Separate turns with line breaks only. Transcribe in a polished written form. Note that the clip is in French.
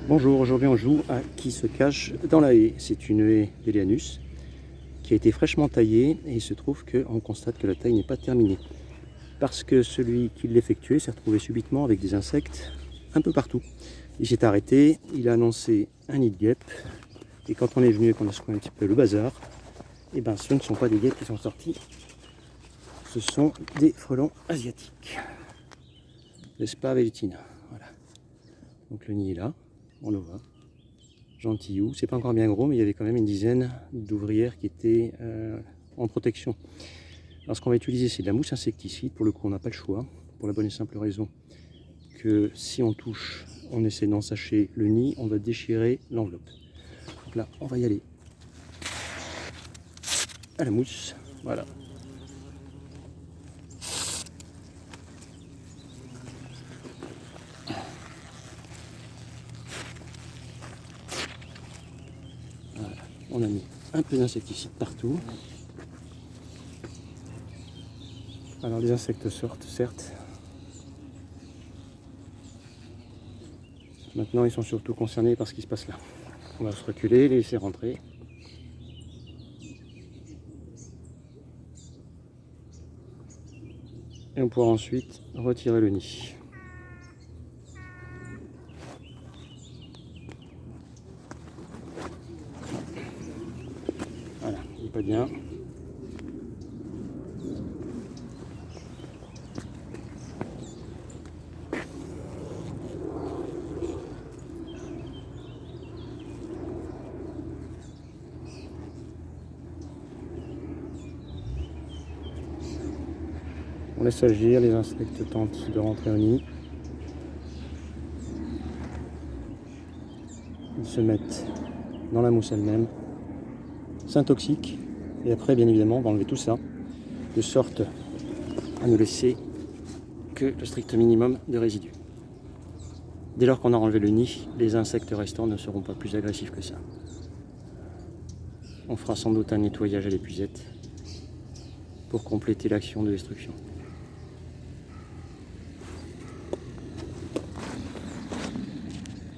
Bonjour, aujourd'hui on joue à qui se cache dans la haie. C'est une haie d'Hélianus qui a été fraîchement taillée et il se trouve qu'on constate que la taille n'est pas terminée. Parce que celui qui l'effectuait s'est retrouvé subitement avec des insectes un peu partout. Il s'est arrêté, il a annoncé un nid de guêpes et quand on est venu et qu'on a secoué un petit peu le bazar, et ben ce ne sont pas des guêpes qui sont sortis, ce sont des frelons asiatiques. N'est-ce pas Vélutina? Voilà. Donc le nid est là. On le voit, gentillou, c'est pas encore bien gros, mais il y avait quand même une dizaine d'ouvrières qui étaient en protection. Alors ce qu'on va utiliser, c'est de la mousse insecticide. Pour le coup, on n'a pas le choix, pour la bonne et simple raison que si on touche, on essaie d'ensacher le nid, on va déchirer l'enveloppe. Donc là, on va y aller à la mousse, voilà. Voilà, on a mis un peu d'insecticide partout. Alors les insectes sortent, certes. Maintenant, ils sont surtout concernés par ce qui se passe là. On va se reculer, les laisser rentrer. Et on pourra ensuite retirer le nid. Voilà, il est pas bien. On laisse agir, les insectes tentent de rentrer au nid. Ils se mettent dans la mousse elle-même, s'intoxiquent, et après, bien évidemment, on va enlever tout ça, de sorte à ne laisser que le strict minimum de résidus. Dès lors qu'on a enlevé le nid, les insectes restants ne seront pas plus agressifs que ça. On fera sans doute un nettoyage à l'épuisette pour compléter l'action de destruction.